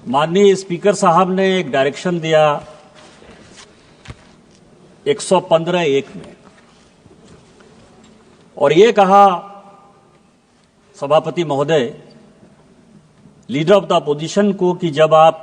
माननीय स्पीकर साहब ने एक डायरेक्शन दिया 115(1) में और ये कहा सभापति महोदय लीडर ऑफ द अपोजिशन को कि जब आप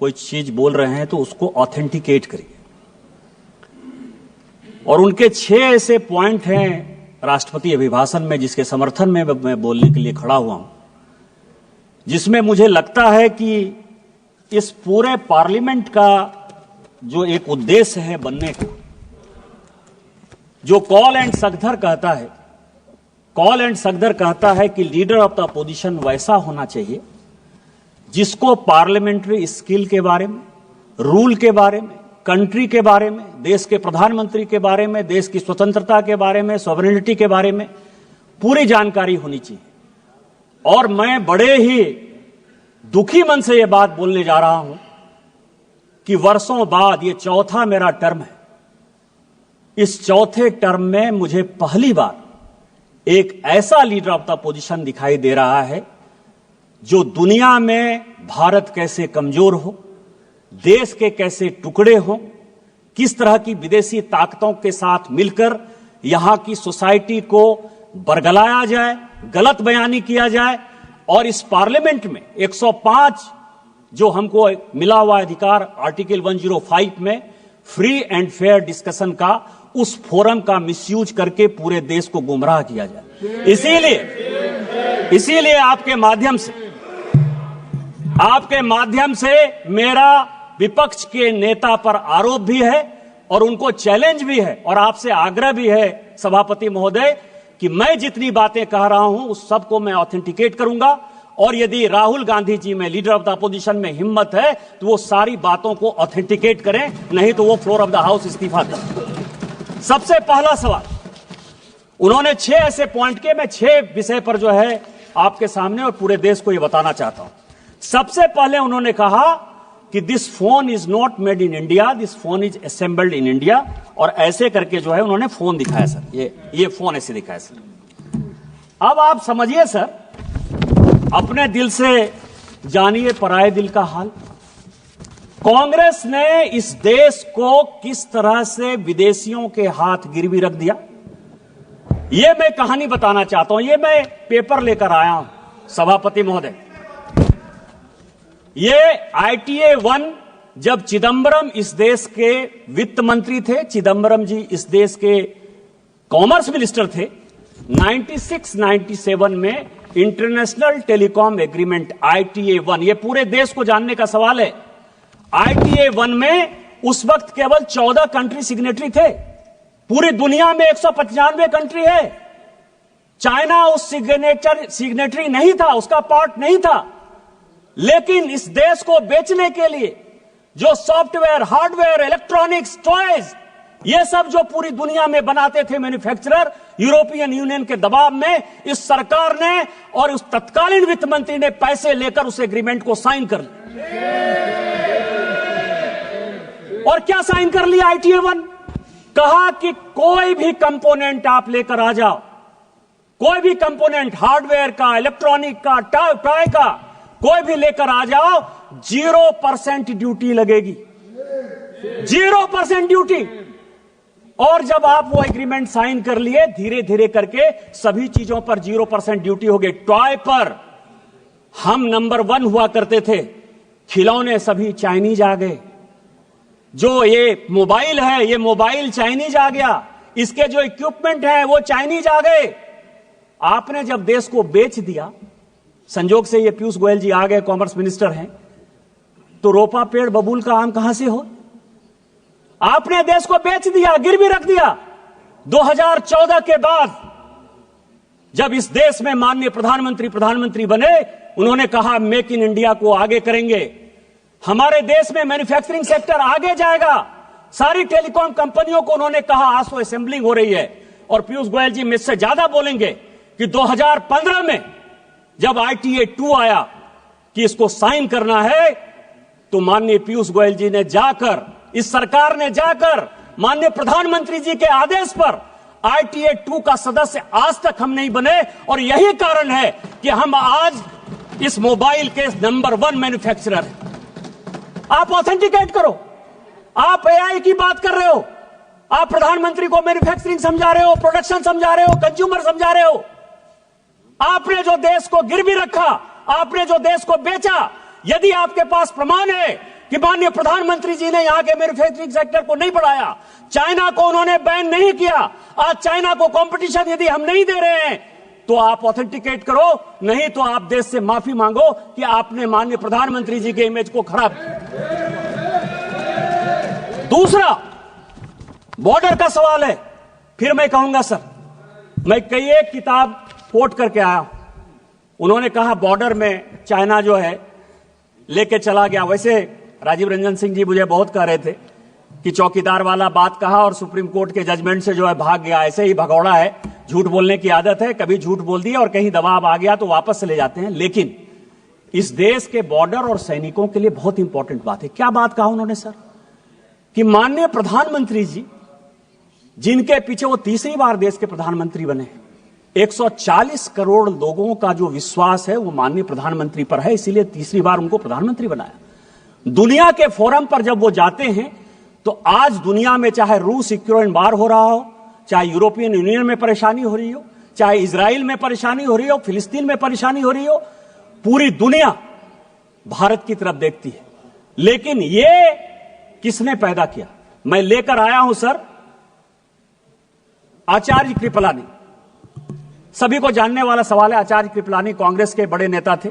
कोई चीज बोल रहे हैं तो उसको ऑथेंटिकेट करिए। और उनके 6 ऐसे पॉइंट हैं राष्ट्रपति अभिभाषण में जिसके समर्थन में मैं बोलने के लिए खड़ा हुआ हूं, जिसमें मुझे लगता है कि इस पूरे पार्लियामेंट का जो एक उद्देश्य है बनने का, जो कॉल एंड सगधर कहता है कि लीडर ऑफ द अपोजिशन वैसा होना चाहिए जिसको पार्लियामेंट्री स्किल के बारे में, रूल के बारे में, कंट्री के बारे में, देश के प्रधानमंत्री के बारे में, देश की स्वतंत्रता के बारे में, सॉवरेनिटी के बारे में पूरी जानकारी होनी चाहिए। और मैं बड़े ही दुखी मन से यह बात बोलने जा रहा हूं कि वर्षों बाद ये चौथा मेरा टर्म है। इस चौथे टर्म में मुझे पहली बार एक ऐसा लीडर ऑफ द अपोजिशन दिखाई दे रहा है जो दुनिया में भारत कैसे कमजोर हो, देश के कैसे टुकड़े हो, किस तरह की विदेशी ताकतों के साथ मिलकर यहां की सोसाइटी को बरगलाया जाए, गलत बयानी किया जाए। और इस पार्लियामेंट में 105 जो हमको मिला हुआ अधिकार आर्टिकल 105 में फ्री एंड फेयर डिस्कशन का, उस फोरम का मिसयूज करके पूरे देश को गुमराह किया जाए। इसीलिए आपके माध्यम से मेरा विपक्ष के नेता पर आरोप भी है और उनको चैलेंज भी है और आपसे आग्रह भी है सभापति महोदय कि मैं जितनी बातें कह रहा हूं उस सबको मैं ऑथेंटिकेट करूंगा। और यदि राहुल गांधी जी में, लीडर ऑफ द अपोजिशन में हिम्मत है तो वो सारी बातों को ऑथेंटिकेट करें, नहीं तो वो फ्लोर ऑफ द हाउस इस्तीफा दें। सबसे पहला सवाल उन्होंने 6 ऐसे पॉइंट के, मैं 6 विषय पर जो है आपके सामने और पूरे देश को ये बताना चाहता हूं। सबसे पहले उन्होंने कहा कि this phone is not made in India, this phone is assembled in India. और ऐसे करके जो है उन्होंने फोन दिखाया सर, ये फोन ऐसे दिखाया सर। अब आप समझिए सर, अपने दिल से जानिए पराये दिल का हाल। कांग्रेस ने इस देश को किस तरह से विदेशियों के हाथ गिरवी रख दिया, ये मैं कहानी बताना चाहता हूं। ये मैं पेपर लेकर आया हूं सभापति महोदय। ये ITA 1 जब चिदंबरम इस देश के वित्त मंत्री थे, चिदंबरम जी इस देश के कॉमर्स मिनिस्टर थे, 96-97 में इंटरनेशनल टेलीकॉम एग्रीमेंट ITA 1, ये पूरे देश को जानने का सवाल है। ITA 1 में उस वक्त केवल 14 कंट्री सिग्नेटरी थे। पूरी दुनिया में 195 कंट्री है। चाइना उस सिग्नेटरी नहीं था, उसका पार्ट नहीं था। लेकिन इस देश को बेचने के लिए जो सॉफ्टवेयर, हार्डवेयर, इलेक्ट्रॉनिक्स, टॉयज, ये सब जो पूरी दुनिया में बनाते थे मैन्युफैक्चरर, यूरोपियन यूनियन के दबाव में इस सरकार ने और उस तत्कालीन वित्त मंत्री ने पैसे लेकर उस एग्रीमेंट को साइन कर लिया। और क्या साइन कर लिया ITA 1? कहा कि कोई भी कंपोनेंट आप लेकर आ जाओ, कोई भी कंपोनेंट हार्डवेयर का, इलेक्ट्रॉनिक का, टॉय का, कोई भी लेकर आ जाओ, 0% ड्यूटी लगेगी, 0% ड्यूटी। और जब आप वो एग्रीमेंट साइन कर लिए, धीरे धीरे करके सभी चीजों पर 0% ड्यूटी हो गई। टॉय पर हम नंबर 1 हुआ करते थे, खिलौने सभी चाइनीज आ गए। जो ये मोबाइल है, ये मोबाइल चाइनीज आ गया, इसके जो इक्विपमेंट है वो चाइनीज आ गए। आपने जब देश को बेच दिया, संजोग से ये पीयूष गोयल जी आ गए, कॉमर्स मिनिस्टर हैं, तो रोपा पेड़ बबूल का आम कहां से हो? आपने देश को बेच दिया, गिरवी रख दिया। 2014 के बाद जब इस देश में माननीय प्रधानमंत्री बने, उन्होंने कहा मेक इन इंडिया को आगे करेंगे, हमारे देश में मैन्युफैक्चरिंग सेक्टर आगे जाएगा। सारी टेलीकॉम कंपनियों को उन्होंने कहा आज तो असेंबलिंग हो रही है। और पीयूष गोयल जी मुझसे ज्यादा बोलेंगे कि 2015 में जब ITA 2 आया कि इसको साइन करना है, तो माननीय पीयूष गोयल जी ने जाकर, इस सरकार ने जाकर माननीय प्रधानमंत्री जी के आदेश पर ITA 2 का सदस्य आज तक हम नहीं बने। और यही कारण है कि हम आज इस मोबाइल के नंबर 1 मैन्युफैक्चरर हैं। आप ऑथेंटिकेट करो। आप एआई की बात कर रहे हो, आप प्रधानमंत्री को मैन्युफैक्चरिंग समझा रहे हो, प्रोडक्शन समझा रहे हो, कंज्यूमर समझा रहे हो। आपने जो देश को गिरवी रखा, आपने जो देश को बेचा, यदि आपके पास प्रमाण है कि माननीय प्रधानमंत्री जी ने यहां के मैन्युफैक्चरिंग सेक्टर को नहीं बढ़ाया, चाइना को उन्होंने बैन नहीं किया, आज चाइना को कंपटीशन यदि हम नहीं दे रहे हैं, तो आप ऑथेंटिकेट करो, नहीं तो आप देश से माफी मांगो कि आपने माननीय प्रधानमंत्री जी के इमेज को खराब किया। दूसरा बॉर्डर का सवाल है। फिर मैं कहूंगा सर, मैं कई एक किताब कोट करके आया, उन्होंने कहा बॉर्डर में चाइना जो है लेके चला गया। वैसे राजीव रंजन सिंह जी मुझे बहुत कह रहे थे कि चौकीदार वाला बात कहा और सुप्रीम कोर्ट के जजमेंट से जो है भाग गया। ऐसे ही भगौड़ा है, झूठ बोलने की आदत है, कभी झूठ बोल दिया और कहीं दबाव आ गया तो वापस चले जाते हैं। लेकिन इस देश के बॉर्डर और सैनिकों के लिए बहुत इंपॉर्टेंट बात है। क्या बात कहा उन्होंने सर, कि माननीय प्रधानमंत्री जी, जिनके पीछे वो तीसरी बार देश के प्रधानमंत्री बने, 140 करोड़ लोगों का जो विश्वास है वो माननीय प्रधानमंत्री पर है, इसीलिए तीसरी बार उनको प्रधानमंत्री बनाया। दुनिया के फोरम पर जब वो जाते हैं तो आज दुनिया में चाहे रूस यूक्रेन वार हो रहा हो, चाहे यूरोपियन यूनियन में परेशानी हो रही हो, चाहे इजराइल में परेशानी हो रही हो, फिलिस्तीन में परेशानी हो रही हो, पूरी दुनिया भारत की तरफ देखती है। लेकिन ये किसने पैदा किया? मैं लेकर आया हूं सर आचार्य कृपलानी। सभी को जानने वाला सवाल है, आचार्य कृपलानी कांग्रेस के बड़े नेता थे।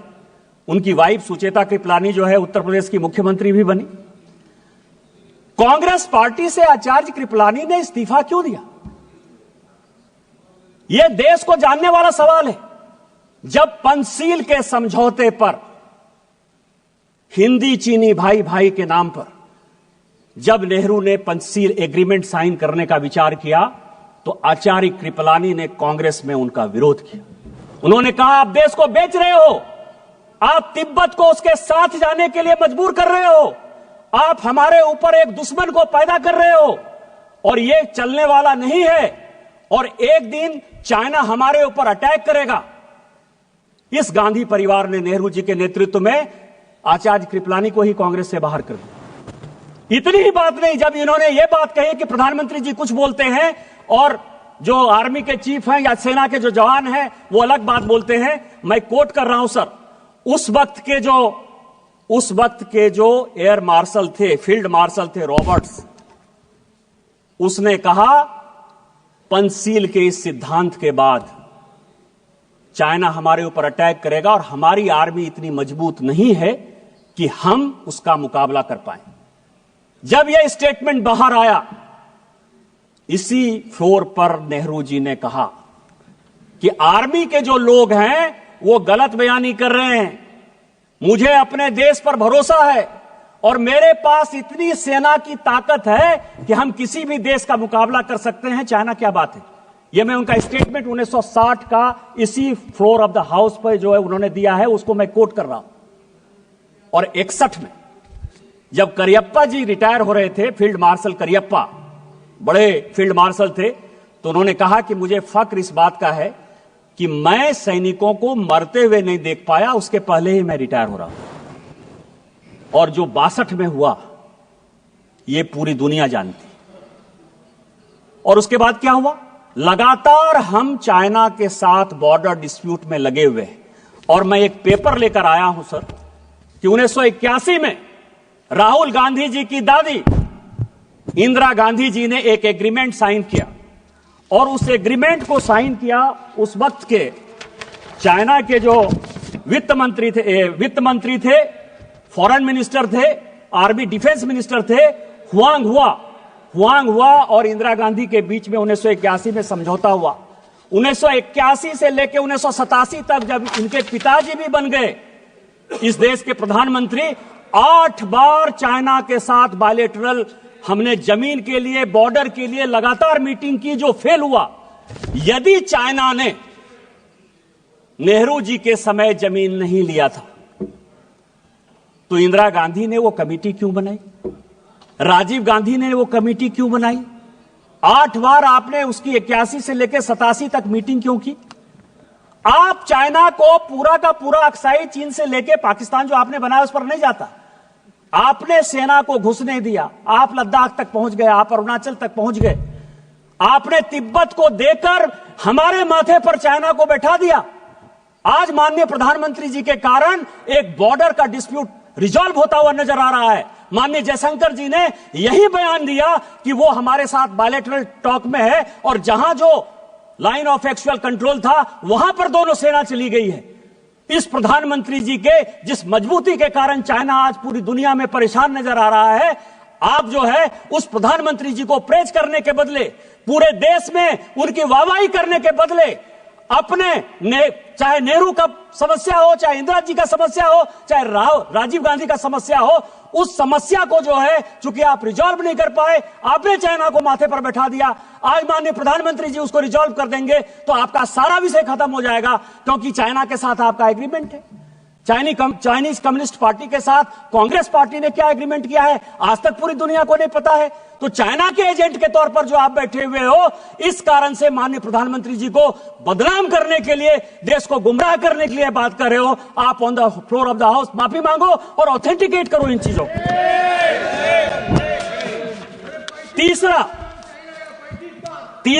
उनकी वाइफ सुचेता कृपलानी जो है उत्तर प्रदेश की मुख्यमंत्री भी बनी। कांग्रेस पार्टी से आचार्य कृपलानी ने इस्तीफा क्यों दिया? यह देश को जानने वाला सवाल है। जब पंचशील के समझौते पर, हिंदी चीनी भाई भाई के नाम पर, जब नेहरू ने पंचशील एग्रीमेंट साइन करने का विचार किया तो आचार्य कृपलानी ने कांग्रेस में उनका विरोध किया। उन्होंने कहा आप देश को बेच रहे हो, आप तिब्बत को उसके साथ जाने के लिए मजबूर कर रहे हो, आप हमारे ऊपर एक दुश्मन को पैदा कर रहे हो और यह चलने वाला नहीं है और एक दिन चाइना हमारे ऊपर अटैक करेगा। इस गांधी परिवार ने नेहरू जी के नेतृत्व में आचार्य कृपलानी को ही कांग्रेस से बाहर कर दिया। इतनी ही बात नहीं, जब इन्होंने यह बात कही कि प्रधानमंत्री जी कुछ बोलते हैं और जो आर्मी के चीफ हैं या सेना के जो जवान हैं वो अलग बात बोलते हैं, मैं कोट कर रहा हूं सर, उस वक्त के जो एयर मार्शल थे, फील्ड मार्शल थे रॉबर्ट्स, उसने कहा पंचशील के इस सिद्धांत के बाद चाइना हमारे ऊपर अटैक करेगा और हमारी आर्मी इतनी मजबूत नहीं है कि हम उसका मुकाबला कर पाए। जब यह स्टेटमेंट बाहर आया, इसी फ्लोर पर नेहरू जी ने कहा कि आर्मी के जो लोग हैं वो गलत बयानी कर रहे हैं, मुझे अपने देश पर भरोसा है और मेरे पास इतनी सेना की ताकत है कि हम किसी भी देश का मुकाबला कर सकते हैं, चाइना क्या बात है। यह मैं उनका स्टेटमेंट 1960 का इसी फ्लोर ऑफ द हाउस पर जो है उन्होंने दिया है, उसको मैं कोट कर रहा हूं। और 61 में जब करियप्पा जी रिटायर हो रहे थे, फील्ड मार्शल करियप्पा बड़े फील्ड मार्शल थे, तो उन्होंने कहा कि मुझे फक्र इस बात का है कि मैं सैनिकों को मरते हुए नहीं देख पाया, उसके पहले ही मैं रिटायर हो रहा हूं। और जो 62 में हुआ यह पूरी दुनिया जानती। और उसके बाद क्या हुआ? लगातार हम चाइना के साथ बॉर्डर डिस्प्यूट में लगे हुए हैं। और मैं एक पेपर लेकर आया हूं सर कि 1981 में राहुल गांधी जी की दादी इंदिरा गांधी जी ने एक एग्रीमेंट साइन किया और उस एग्रीमेंट को साइन किया उस वक्त के चाइना के जो वित्त मंत्री थे, फॉरेन मिनिस्टर थे, आर्मी डिफेंस मिनिस्टर थे, हुआंग हुआ और इंदिरा गांधी के बीच में 1981 में समझौता हुआ। 1981 से लेकर 1987 तक जब इनके पिताजी भी बन गए इस देश के प्रधानमंत्री, 8 बार चाइना के साथ बायलैटरल हमने जमीन के लिए, बॉर्डर के लिए लगातार मीटिंग की, जो फेल हुआ। यदि चाइना ने नेहरू जी के समय जमीन नहीं लिया था तो इंदिरा गांधी ने वो कमेटी क्यों बनाई? राजीव गांधी ने वो कमेटी क्यों बनाई? 8 बार आपने उसकी 81 से लेकर 87 तक मीटिंग क्यों की? आप चाइना को पूरा का पूरा अक्साई चीन से लेकर पाकिस्तान जो आपने बनाया उस पर नहीं जाता। आपने सेना को घुसने दिया, आप लद्दाख तक पहुंच गए, आप अरुणाचल तक पहुंच गए, आपने तिब्बत को देकर हमारे माथे पर चाइना को बैठा दिया। आज माननीय प्रधानमंत्री जी के कारण एक बॉर्डर का डिस्प्यूट रिजॉल्व होता हुआ नजर आ रहा है। माननीय जयशंकर जी ने यही बयान दिया कि वो हमारे साथ बायलैटरल टॉक में है और जहां जो लाइन ऑफ एक्चुअल कंट्रोल था वहां पर दोनों सेना चली गई है। इस प्रधानमंत्री जी के जिस मजबूती के कारण चाइना आज पूरी दुनिया में परेशान नजर आ रहा है, आप जो है उस प्रधानमंत्री जी को प्रेज करने के बदले, पूरे देश में उनकी वाहवाही करने के बदले अपने चाहे नेहरू का समस्या हो, चाहे इंदिरा जी का समस्या हो, चाहे राजीव गांधी का समस्या हो, उस समस्या को जो है चूंकि आप रिजॉल्व नहीं कर पाए, आपने चाइना को माथे पर बैठा दिया। आज माननीय प्रधानमंत्री जी उसको रिजॉल्व कर देंगे तो आपका सारा विषय खत्म हो जाएगा, क्योंकि चाइना के साथ आपका एग्रीमेंट है। चाइनीज कम्युनिस्ट पार्टी के साथ कांग्रेस पार्टी ने क्या एग्रीमेंट किया है आज तक पूरी दुनिया को नहीं पता है। तो चाइना के एजेंट के तौर पर जो आप बैठे हुए हो, इस कारण से माननीय प्रधानमंत्री जी को बदनाम करने के लिए, देश को गुमराह करने के लिए बात कर रहे हो। आप on the floor of the house माफी मांगो और ऑथेंटिकेट करो इन चीजों को। तीसरा,